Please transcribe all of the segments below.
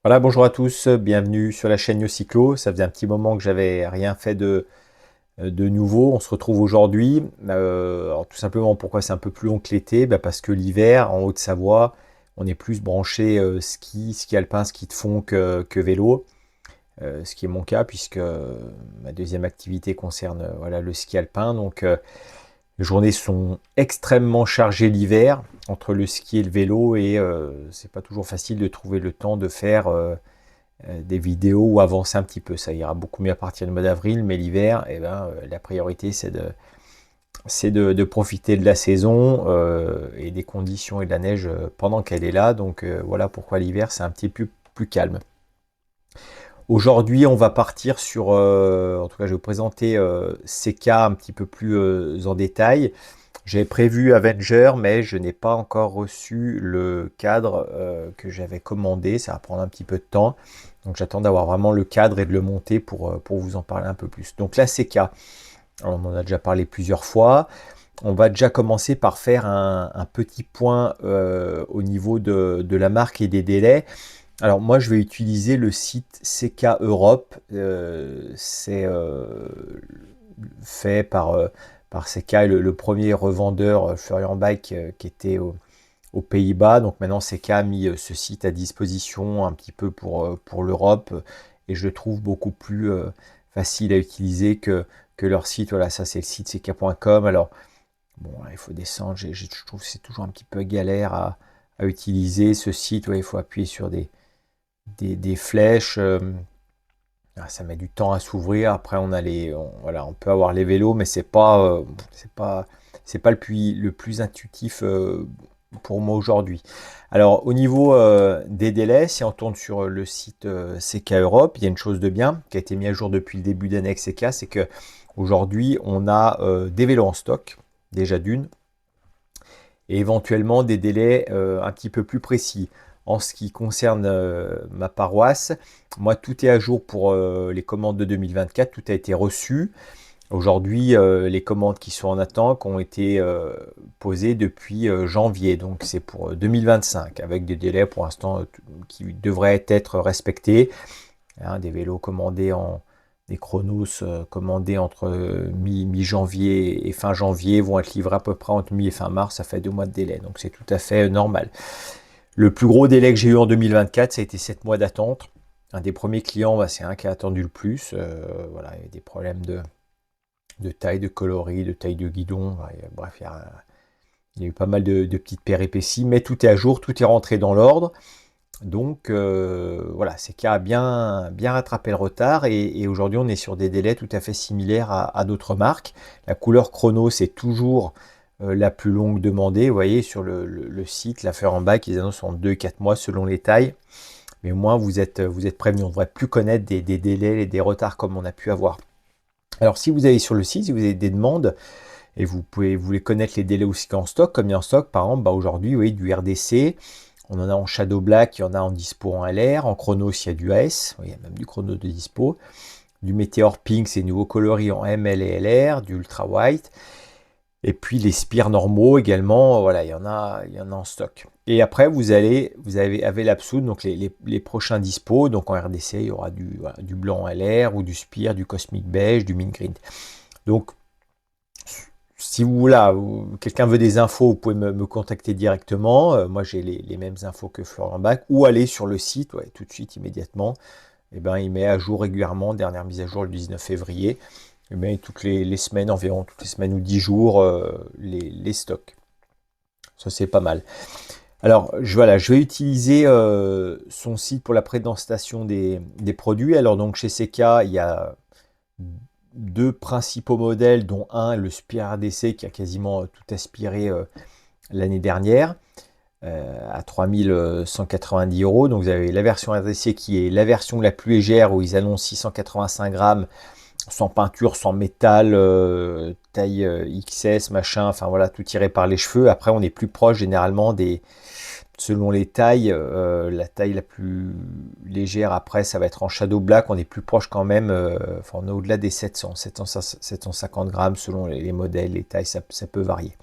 Voilà, bonjour à tous, bienvenue sur la chaîne YoCyclo. Ça faisait un petit moment que j'avais rien fait de nouveau. On se retrouve aujourd'hui. Alors tout simplement, pourquoi c'est un peu plus long que l'été? Parce que l'hiver, en Haute-Savoie, on est plus branché ski alpin, ski de fond que vélo. Ce qui est mon cas, puisque ma deuxième activité concerne voilà, le ski alpin. Donc les journées sont extrêmement chargées l'hiver, entre le ski et le vélo, et c'est pas toujours facile de trouver le temps de faire des vidéos ou avancer un petit peu. Ça ira beaucoup mieux à partir du mois d'avril, mais l'hiver, la priorité, c'est de profiter de la saison et des conditions et de la neige pendant qu'elle est là. Donc voilà pourquoi l'hiver, c'est un petit peu plus calme. Aujourd'hui, on va partir sur, en tout cas, je vais vous présenter ces cas un petit peu plus en détail. J'avais prévu Avenger, mais je n'ai pas encore reçu le cadre que j'avais commandé. Ça va prendre un petit peu de temps. Donc j'attends d'avoir vraiment le cadre et de le monter pour vous en parler un peu plus. Donc là, CK, on en a déjà parlé plusieurs fois. On va déjà commencer par faire un petit point au niveau de la marque et des délais. Alors moi, je vais utiliser le site CK Europe. C'est fait par CK, le premier revendeur Florian Bike qui était aux Pays-Bas. Donc maintenant, CK a mis ce site à disposition un petit peu pour l'Europe et je le trouve beaucoup plus facile à utiliser que leur site. Voilà, ça c'est le site ck.com. Alors, bon, là, il faut descendre. Je trouve que c'est toujours un petit peu galère à utiliser ce site. Ouais, il faut appuyer sur des flèches. Ça met du temps à s'ouvrir. Après, voilà, on peut avoir les vélos, mais c'est pas le plus intuitif pour moi aujourd'hui. Alors, au niveau des délais, si on tourne sur le site CK Europe, il y a une chose de bien qui a été mise à jour depuis le début d'année avec CK, c'est que aujourd'hui, on a des vélos en stock, déjà d'une, et éventuellement des délais un petit peu plus précis. En ce qui concerne ma paroisse, moi tout est à jour pour les commandes de 2024, tout a été reçu. Aujourd'hui, les commandes qui sont en attente ont été posées depuis janvier, donc c'est pour 2025, avec des délais pour l'instant qui devraient être respectés. Hein, des vélos commandés des chronos commandés entre mi-janvier et fin janvier vont être livrés à peu près entre mi et fin mars, ça fait 2 mois de délai, donc c'est tout à fait normal. Le plus gros délai que j'ai eu en 2024, ça a été 7 mois d'attente. Un des premiers clients, c'est un qui a attendu le plus. Voilà, il y a des problèmes de taille, de coloris, de taille de guidon. Bref, il y a eu pas mal de petites péripéties, mais tout est à jour, tout est rentré dans l'ordre. Donc voilà, c'est qui a bien rattrapé le retard et aujourd'hui on est sur des délais tout à fait similaires à d'autres marques. La couleur chrono, c'est toujours la plus longue demandée. Vous voyez sur le site, la en bac, ils annoncent en 2 et 4 mois selon les tailles. Mais au moins vous êtes prévenus, on ne devrait plus connaître des délais et des retards comme on a pu avoir. Alors si vous allez sur le site, si vous avez des demandes, et vous voulez connaître les délais aussi en stock, comme il y a en stock, par exemple, aujourd'hui, oui, du RDC, on en a en Shadow Black, il y en a en dispo en LR, en chrono, il y a du AS, il y a même du chrono de dispo, du Meteor Pink, c'est nouveau coloris en ML et LR, du Ultra White, et puis les spires normaux également, voilà, il y en a en stock. Et après, vous avez l'Absoud, donc les prochains dispos, donc en RDC, il y aura du blanc LR, ou du spire, du Cosmic Beige, du Mint Green. Donc, si vous là, quelqu'un veut des infos, vous pouvez me contacter directement. Moi, j'ai les mêmes infos que Florian Bach, ou aller sur le site, ouais, tout de suite, immédiatement. Et ben, il met à jour régulièrement, dernière mise à jour le 19 février. Et bien, toutes les semaines, environ toutes les semaines ou 10 jours, les stocks. Ça, c'est pas mal. Alors, voilà, je vais utiliser son site pour la présentation des produits. Alors, donc, chez CK, il y a deux principaux modèles, dont un, le Spire RDC, qui a quasiment tout aspiré l'année dernière, à 3190 euros. Donc vous avez la version RDC qui est la version la plus légère, où ils annoncent 685 grammes, sans peinture, sans métal, taille XS, machin, enfin voilà, tout tiré par les cheveux. Après, on est plus proche généralement selon les tailles, la taille la plus légère, après, ça va être en Shadow Black. On est plus proche quand même, enfin, on est au-delà des 750 grammes selon les modèles, les tailles, ça peut varier.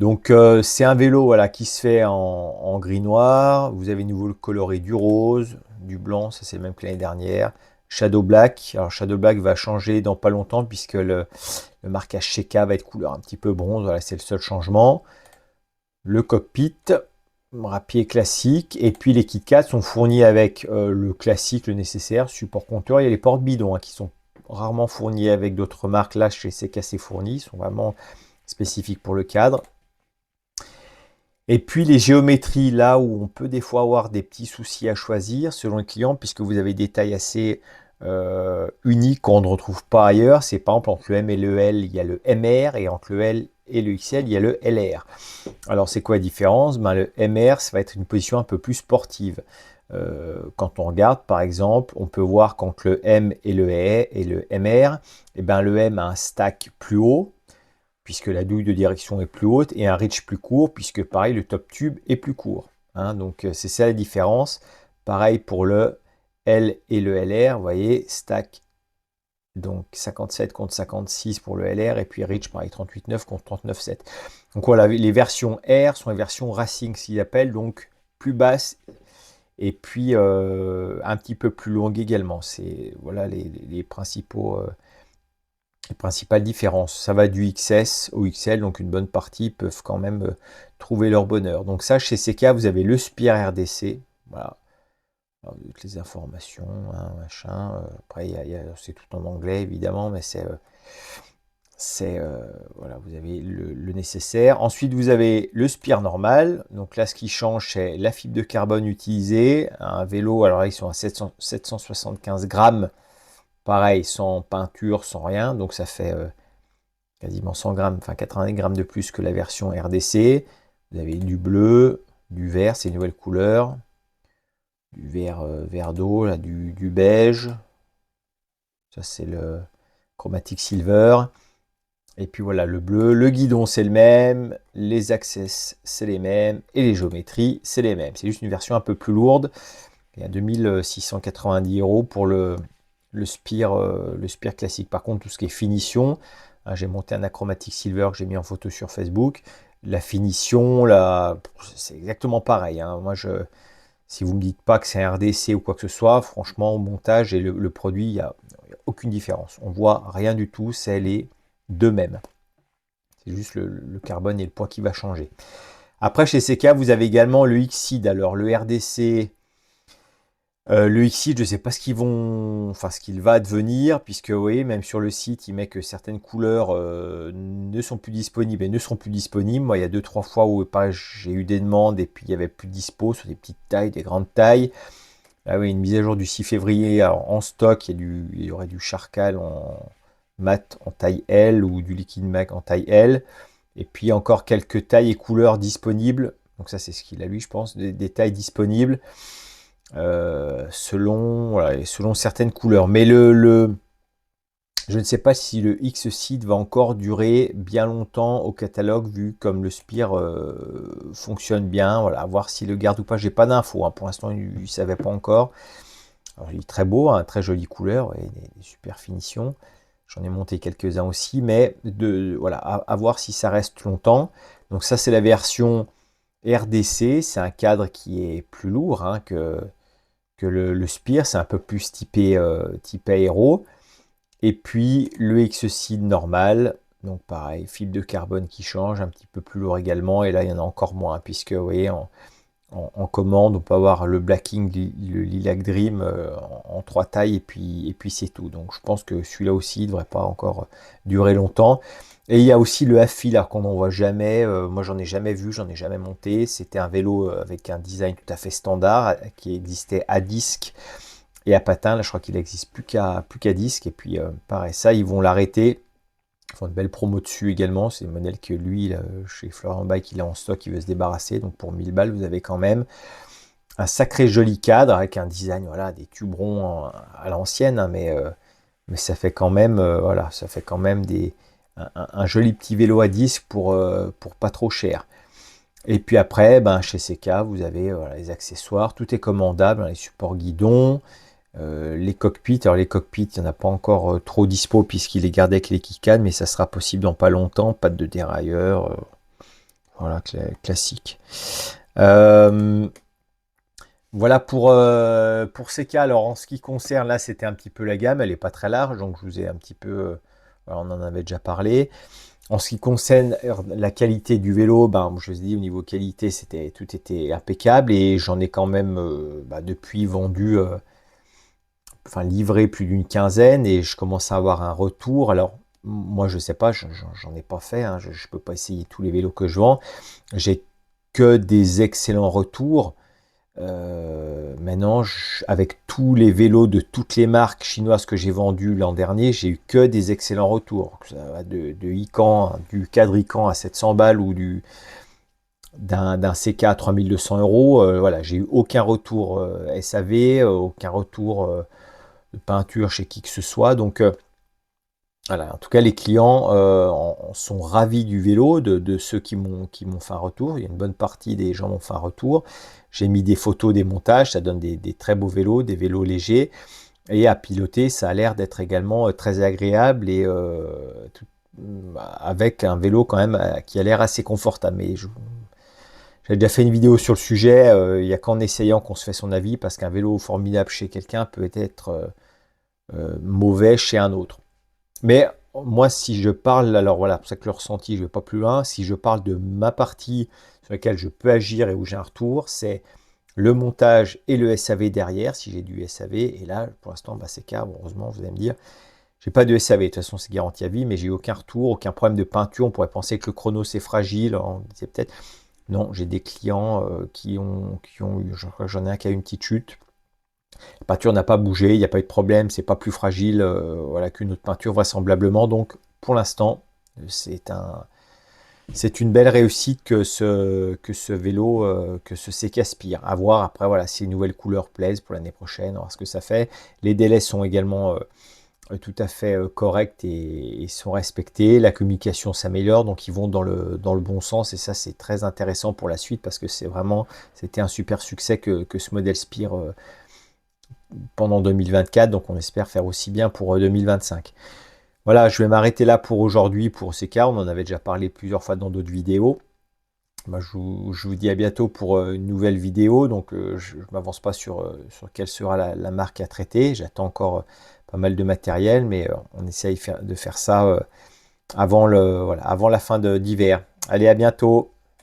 Donc c'est un vélo voilà, qui se fait en gris-noir. Vous avez nouveau le coloré du rose, du blanc, ça c'est le même que l'année dernière. Shadow Black. Alors Shadow Black va changer dans pas longtemps puisque le marquage CK va être couleur un petit peu bronze. Voilà, c'est le seul changement. Le cockpit, rapier classique. Et puis les KitKat sont fournis avec le classique, le nécessaire, support compteur. Il y a les portes bidons qui sont rarement fournis avec d'autres marques. Là, chez CK, c'est fourni. Ils sont vraiment spécifiques pour le cadre. Et puis les géométries, là où on peut des fois avoir des petits soucis à choisir selon le client, puisque vous avez des tailles assez uniques qu'on ne retrouve pas ailleurs. C'est par exemple entre le M et le L, il y a le MR, et entre le L et le XL, il y a le LR. Alors c'est quoi la différence? Ben, le MR, ça va être une position un peu plus sportive. Quand on regarde, par exemple, on peut voir qu'entre le M et le MR, eh ben, le M a un stack plus haut, puisque la douille de direction est plus haute, et un reach plus court, puisque pareil, le top tube est plus court. Hein. Donc c'est ça la différence. Pareil pour le L et le LR, vous voyez, stack, donc 57 contre 56 pour le LR, et puis reach, pareil, 38,9 contre 39,7. Donc voilà, les versions R sont les versions Racing, s'ils appellent, donc plus basses, et puis un petit peu plus longues également. C'est voilà les principales différences. Ça va du XS au XL, donc une bonne partie peuvent quand même trouver leur bonheur. Donc ça, chez CK, vous avez le Spire RDC. Voilà. Alors, toutes les informations, hein, machin. Après, c'est tout en anglais, évidemment, mais voilà, vous avez le nécessaire. Ensuite, vous avez le Spire normal. Donc là, ce qui change, c'est la fibre de carbone utilisée. Un vélo, alors là, ils sont à 775 grammes. Pareil, sans peinture, sans rien. Donc ça fait quasiment 100 grammes, enfin 80 grammes de plus que la version RDC. Vous avez du bleu, du vert, c'est une nouvelle couleur, du vert d'eau, là, du beige. Ça, c'est le chromatic silver. Et puis voilà, le bleu. Le guidon, c'est le même. Les access, c'est les mêmes. Et les géométries, c'est les mêmes. C'est juste une version un peu plus lourde. Il y a 2690 € pour le Spire classique. Par contre, tout ce qui est finition, hein, j'ai monté un achromatic silver que j'ai mis en photo sur Facebook. La finition, là, c'est exactement pareil. Hein. Moi, si vous ne me dites pas que c'est un RDC ou quoi que ce soit, franchement, au montage et le produit, il n'y a aucune différence. On voit rien du tout, c'est les deux mêmes. C'est juste le carbone et le poids qui va changer. Après, chez CK, vous avez également le Xceed. Alors, le RDC, le Xceed, je ne sais pas ce qu'il va devenir, puisque vous voyez, même sur le site, il met que certaines couleurs ne sont plus disponibles et ne seront plus disponibles. Moi, il y a 2-3 fois où j'ai eu des demandes et puis il n'y avait plus de dispo sur des petites tailles, des grandes tailles. Ah oui, une mise à jour du 6 février en stock, il y aurait du charcal en mat en taille L ou du liquide mac en taille L. Et puis encore quelques tailles et couleurs disponibles. Donc ça, c'est ce qu'il a lui, je pense, des tailles disponibles. Selon certaines couleurs. Mais je ne sais pas si le Xceed va encore durer bien longtemps au catalogue, vu comme le Spire fonctionne bien. Voilà, à voir s'il le garde ou pas. J'ai pas d'infos. Hein. Pour l'instant, il ne savait pas encore. Alors, il est très beau, hein, très jolie couleur et des super finitions. J'en ai monté quelques-uns aussi, mais voilà, à voir si ça reste longtemps. Donc ça, c'est la version RDC. C'est un cadre qui est plus lourd hein, que le Spire, c'est un peu plus typé aéro. Et puis le Xceed normal, donc pareil, fibre de carbone qui change, un petit peu plus lourd également, et là il y en a encore moins, puisque vous voyez, en commande, on peut avoir le Blacking, le Lilac Dream en 3 tailles, et puis c'est tout. Donc je pense que celui-là aussi ne devrait pas encore durer longtemps. Et il y a aussi le Afil qu'on n'en voit jamais. Moi, j'en ai jamais vu, j'en ai jamais monté. C'était un vélo avec un design tout à fait standard qui existait à disque et à patin. Là, je crois qu'il n'existe plus qu'à disque. Et puis, pareil, ça, ils vont l'arrêter. Ils font une belle promo dessus également. C'est le modèle que lui, là, chez Florent Bike, il est en stock, il veut se débarrasser. Donc, pour 1000 balles, vous avez quand même un sacré joli cadre avec un design, voilà, des tubes ronds à l'ancienne, hein, mais ça fait quand même, voilà, ça fait quand même un joli petit vélo à disque pour pas trop cher. Et puis après, ben, chez CK, vous avez voilà, les accessoires, tout est commandable, hein, les supports guidons, les cockpits. Alors les cockpits, il n'y en a pas encore trop dispo puisqu'il est gardé avec les KitKat, mais ça sera possible dans pas longtemps, pas de dérailleur. Voilà, classique. Euh, Voilà pour ces cas. Alors en ce qui concerne, là c'était un petit peu la gamme, elle n'est pas très large, donc je vous ai un petit peu, voilà, on en avait déjà parlé. En ce qui concerne la qualité du vélo, ben, je vous ai dit au niveau qualité, tout était impeccable et j'en ai quand même depuis vendu, enfin livré plus d'une quinzaine et je commence à avoir un retour. Alors moi je sais pas, j'en ai pas fait, hein, je ne peux pas essayer tous les vélos que je vends. J'ai que des excellents retours. Maintenant, avec tous les vélos de toutes les marques chinoises que j'ai vendus l'an dernier, j'ai eu que des excellents retours. Que ça va de Ican, du cadre Ican à 700 balles ou d'un CK à 3200 €. Voilà, j'ai eu aucun retour SAV, aucun retour de peinture chez qui que ce soit. Donc, voilà, en tout cas, les clients en sont ravis du vélo, de ceux qui m'ont fait un retour. Il y a une bonne partie des gens m'ont fait un retour. J'ai mis des photos des montages, ça donne des très beaux vélos, des vélos légers. Et à piloter, ça a l'air d'être également très agréable et avec un vélo quand même qui a l'air assez confortable. Mais j'ai déjà fait une vidéo sur le sujet, il n'y a qu'en essayant qu'on se fait son avis, parce qu'un vélo formidable chez quelqu'un peut être mauvais chez un autre. Mais moi, si je parle, alors voilà, pour ça que le ressenti, je ne vais pas plus loin. Si je parle de ma partie sur laquelle je peux agir et où j'ai un retour, c'est le montage et le SAV derrière, si j'ai du SAV. Et là, pour l'instant, c'est cas, heureusement, vous allez me dire, j'ai pas de SAV. De toute façon, c'est garanti à vie, mais j'ai eu aucun retour, aucun problème de peinture. On pourrait penser que le chrono, c'est fragile. On disait peut-être. Non, j'ai des clients qui ont eu, j'en ai un qui a eu une petite chute. La peinture n'a pas bougé, il n'y a pas eu de problème, c'est pas plus fragile voilà, qu'une autre peinture vraisemblablement. Donc pour l'instant, c'est une belle réussite que ce vélo, que ce CK Aspire. À voir après, voilà, si les nouvelles couleurs plaisent pour l'année prochaine, on va voir ce que ça fait. Les délais sont également tout à fait corrects et sont respectés. La communication s'améliore, donc ils vont dans le bon sens et ça c'est très intéressant pour la suite parce que c'était un super succès que ce modèle Spire pendant 2024, donc on espère faire aussi bien pour 2025. Voilà, je vais m'arrêter là pour aujourd'hui pour ces cas. On en avait déjà parlé plusieurs fois dans d'autres vidéos. Moi, je vous dis à bientôt pour une nouvelle vidéo. Donc, je ne m'avance pas sur quelle sera la marque à traiter. J'attends encore pas mal de matériel, mais on essaye de faire ça avant la fin d'hiver. Allez, à bientôt.